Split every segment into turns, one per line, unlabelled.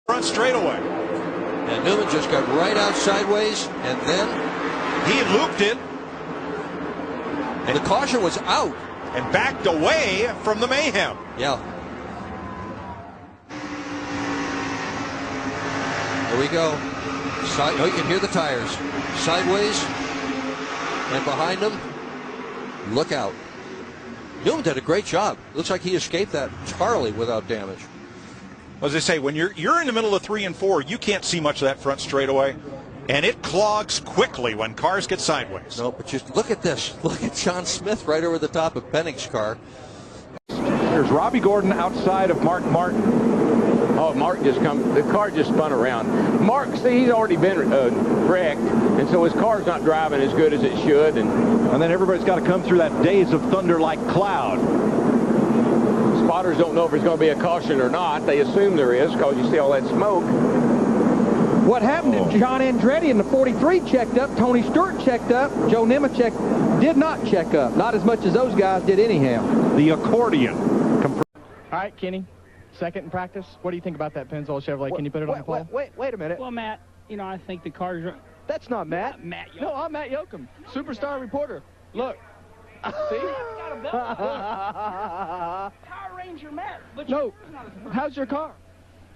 Front straightaway.
And Newman just got right out sideways, and then
he looped it.
And the caution was out.
And backed away from the mayhem.
Yeah. There we go. Oh, you can hear the tires. Sideways. And behind him. Look out. Newman did a great job. Looks like he escaped that Charlie without damage.
As I say, when you're in the middle of 3 and 4, you can't see much of that front straightaway, and it clogs quickly when cars get sideways.
No, but just look at this. Look at John Smith right over the top of Penning's car.
There's Robbie Gordon outside of Mark Martin.
Oh, Mark just come. The car just spun around. Mark, see, he's already been wrecked, and so his car's not driving as good as it should.
And then everybody's got to come through that days of thunder-like cloud.
Spotters don't know if there's going to be a caution or not. They assume there is because you see all that smoke.
What happened to John Andretti in the 43 checked up, Tony Stewart checked up, Joe Nemechek did not check up. Not as much as those guys did anyhow.
The accordion.
All right, Kenny, second in practice. What do you think about that Pennzoil Chevrolet? Can you put it on the pole?
Wait a minute.
Well, Matt, you know, I think the car's...
That's not Matt.
Matt Yoakum.
No, I'm Matt Yoakum, superstar reporter. Look. See?
Power Ranger Matt. But
No. How's your car?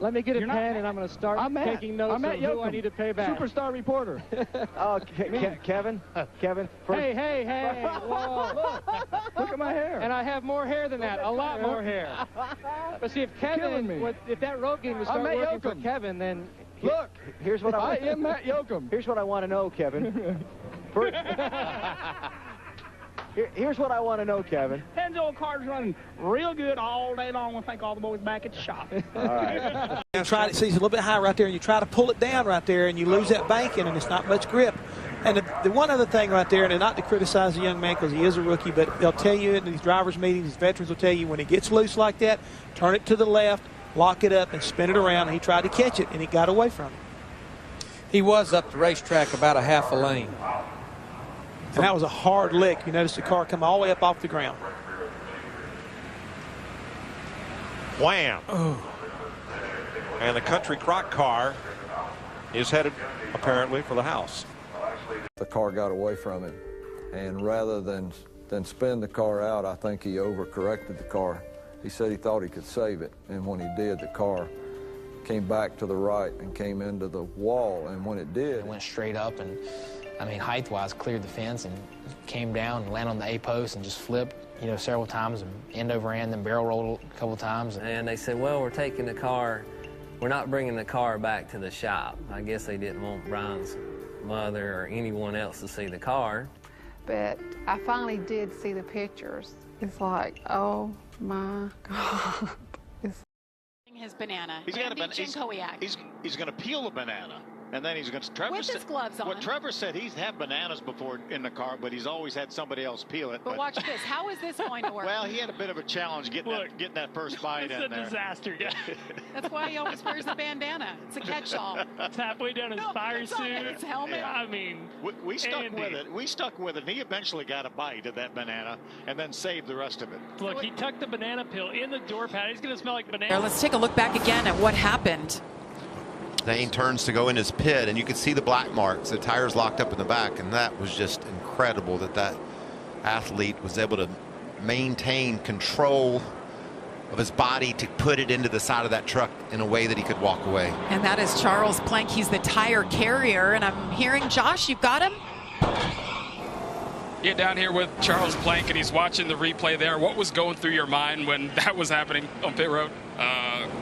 Let me get a pen and I'm going to start taking notes of who I need to pay back.
Superstar reporter.
Kevin. Hey. Whoa.
Look at my hair.
And I have more hair than that, a lot more hair. But see, if if that road game was start working for Kevin, then...
Look,
here's what
I am Matt Yoakum.
Here's what I want to know, Kevin. Here's what I want to know, Kevin.
Pennzoil car's running real good all day long. I think all the boys back at the shop.
All right.
You try to see it's a little bit high right there, and you try to pull it down right there, and you lose that banking, and it's not much grip. And the one other thing right there, and not to criticize the young man because he is a rookie, but they'll tell you in these drivers' meetings, these veterans will tell you when it gets loose like that, turn it to the left, lock it up, and spin it around. And he tried to catch it, and he got away from it.
He was up the racetrack about a half a lane.
And that was a hard lick. You notice the car come all the way up off the ground.
Wham! Oh. And the country crock car is headed, apparently, for the house.
The car got away from him, and rather than spin the car out, I think he overcorrected the car. He said he thought he could save it, and when he did, the car came back to the right and came into the wall, and when it did...
It went straight up, and I mean, height-wise, cleared the fence and came down and landed on the A-post and just flipped, you know, several times and end over end, then barrel rolled a couple times.
And they said, well, we're not bringing the car back to the shop. I guess they didn't want Brian's mother or anyone else to see the car.
But I finally did see the pictures. It's like, oh my God.
His banana.
He's going to peel the banana. And then he's going to...
With his gloves on.
What Trevor said, he's had bananas before in the car, but he's always had somebody else peel it.
But watch this. How is this going to work?
Well, he had a bit of a challenge getting that first bite in there.
It's a disaster, yeah.
That's why he always wears a bandana. It's a catch-all.
It's halfway down his fire suit.
His helmet.
Yeah. I mean,
we stuck with it. We stuck with it. And he eventually got a bite of that banana and then saved the rest of it.
Look, he tucked the banana peel in the door pad. He's going to smell like banana.
Let's take a look back again at what happened.
Zane turns to go in his pit, and you can see the black marks. The tires locked up in the back, and that was just incredible that athlete was able to maintain control of his body to put it into the side of that truck in a way that he could walk away.
And that is Charles Plank. He's the tire carrier, and I'm hearing, Josh, you've got him?
Yeah, down here with Charles Plank, and he's watching the replay there. What was going through your mind when that was happening on pit road?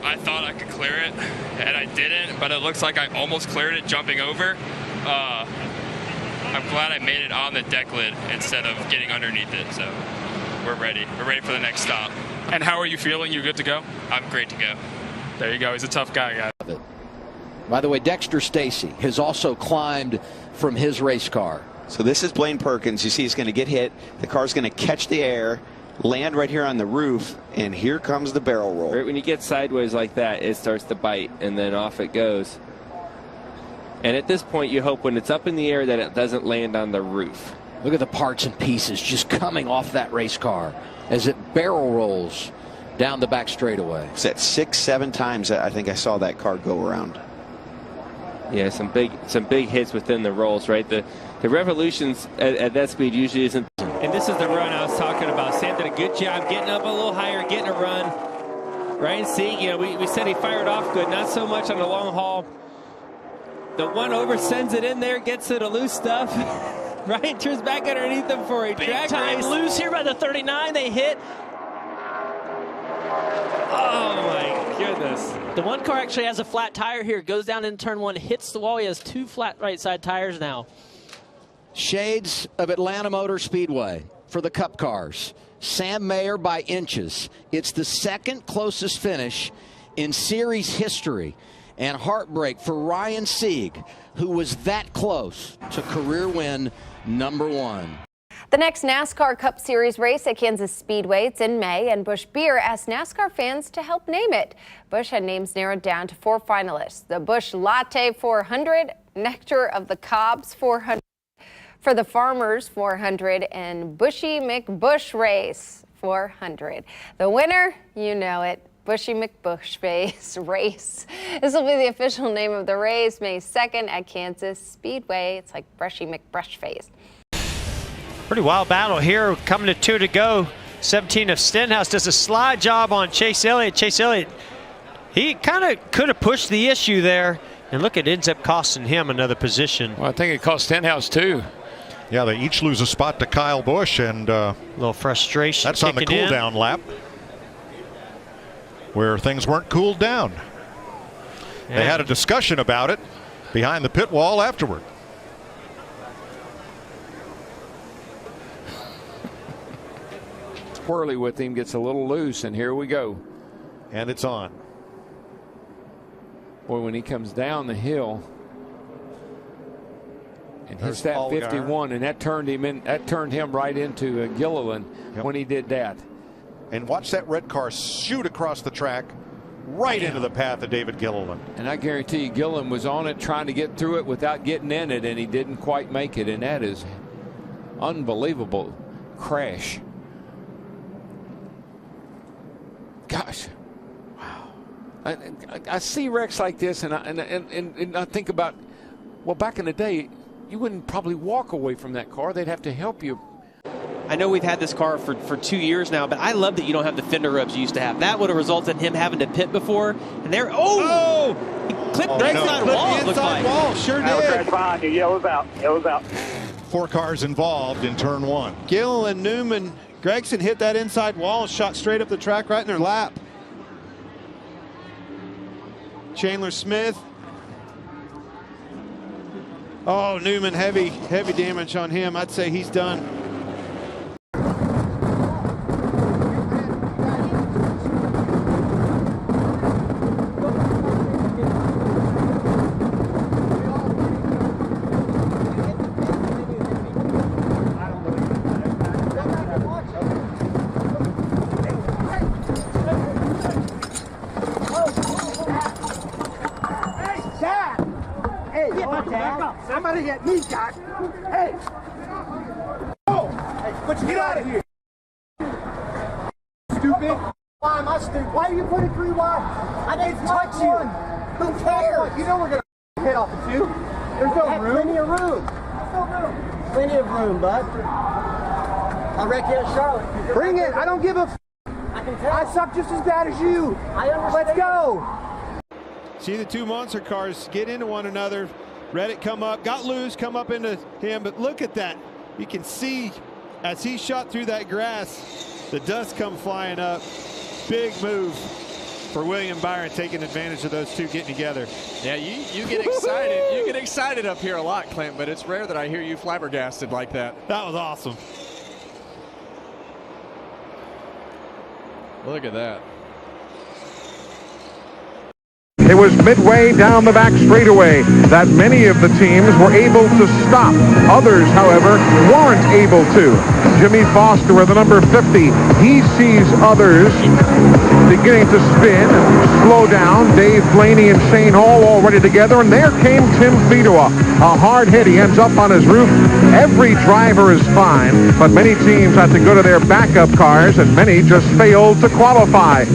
I thought I could clear it, and I didn't, but it looks like I almost cleared it jumping over. I'm glad I made it on the deck lid instead of getting underneath it, so we're ready. We're ready for the next stop.
And how are you feeling? You good to go?
I'm great to go.
There you go. He's a tough guy, guys.
By the way, Dexter Stacy has also climbed from his race car.
So this is Blaine Perkins. You see he's going to get hit. The car's going to catch the air, land right here on the roof, and here comes the barrel roll.
Right when you get sideways like that, it starts to bite, and then off it goes. And at this point, you hope when it's up in the air that it doesn't land on the roof.
Look at the parts and pieces just coming off that race car as it barrel rolls
down the back straightaway.
It's at 6-7 times I think I saw that car go around.
Yeah, some big hits within the rolls, right? The revolutions at that speed usually isn't.
And this is the run I was talking about. Sam did a good job getting up a little higher, getting a run. Ryan Sieg, you know, we said he fired off good, not so much on the long haul. The one over sends it in there, gets it a loose stuff. Ryan turns back underneath them for a
Big
drag
time
race.
loose here by the 39. They hit.
Oh my goodness.
The one car actually has a flat tire here. Goes down in turn one, hits the wall. He has 2 flat right side tires now.
Shades of Atlanta Motor Speedway for the Cup cars. Sam Mayer by inches. It's the second closest finish in series history. And heartbreak for Ryan Sieg, who was that close to career win #1.
The next NASCAR Cup Series race at Kansas Speedway, it's in May, and Busch Beer asked NASCAR fans to help name it. Busch had names narrowed down to 4 finalists: the Busch Latte 400, Nectar of the Cobs 400, For the Farmers 400, and Bushy McBush Race 400. The winner, you know it, Bushy McBush Race. This will be the official name of the race, May 2nd at Kansas Speedway. It's like Brushy McBrushface.
Pretty wild battle here, coming to 2 to go. 17 of Stenhouse does a slide job on Chase Elliott. Chase Elliott, he kind of could have pushed the issue there, and look, it ends up costing him another position.
Well, I think it cost Stenhouse too.
Yeah, they each lose a spot to Kyle Busch, and
a little frustration.
That's on the cool down lap, where things weren't cooled down. Yeah. They had a discussion about it behind the pit wall afterward.
Whirly with him, gets a little loose, and here we go.
And it's on.
Boy, when he comes down the hill and hits that
Allgaier.
51, and that turned him right into Gilliland when he did that.
And watch that red car shoot across the track right into the path of David Gilliland.
And I guarantee you, Gilliland was on it trying to get through it without getting in it, and he didn't quite make it. And that is unbelievable crash. Gosh, wow! I see wrecks like this, and I think about, well, back in the day, you wouldn't probably walk away from that car. They'd have to help you.
I know we've had this car for 2 years now, but I love that you don't have the fender rubs you used to have. That would have resulted in him having to pit before. And there, he clipped the inside wall, it looked like.
Wall, sure did. Behind you. Yeah, it was out. It was out.
4 cars involved in turn 1.
Gilliland, Newman, Gregson hit that inside wall and shot straight up the track right in their lap. Chandler Smith. Oh, Newman, heavy damage on him. I'd say he's done.
Somebody get me, Doc. Hey! Oh! Hey, get out of here! Stupid! Why am I stupid? Why are you putting 3 wide? I didn't touch you! Who cares? You know we're gonna hit off the 2. There's no room. Plenty of room. There's no room. Plenty of room, bud. I reckon Charlotte. Bring it! I don't give a I can tell. I suck just as bad as you. I understand. Let's go!
See the 2 monster cars get into one another. Reddick come up, got loose, come up into him, but look at that. You can see as he shot through that grass, the dust come flying up. Big move for William Byron, taking advantage of those 2 getting together.
Yeah, you get excited. You get excited up here a lot, Clint, but it's rare that I hear you flabbergasted like that.
That was awesome.
Look at that.
It was midway down the back straightaway that many of the teams were able to stop. Others, however, weren't able to. Jimmy Foster with the number 50. He sees others beginning to spin and slow down. Dave Blaney and Shane Hall all ready together, and there came Tim Fedor. A hard hit. He ends up on his roof. Every driver is fine, but many teams had to go to their backup cars, and many just failed to qualify.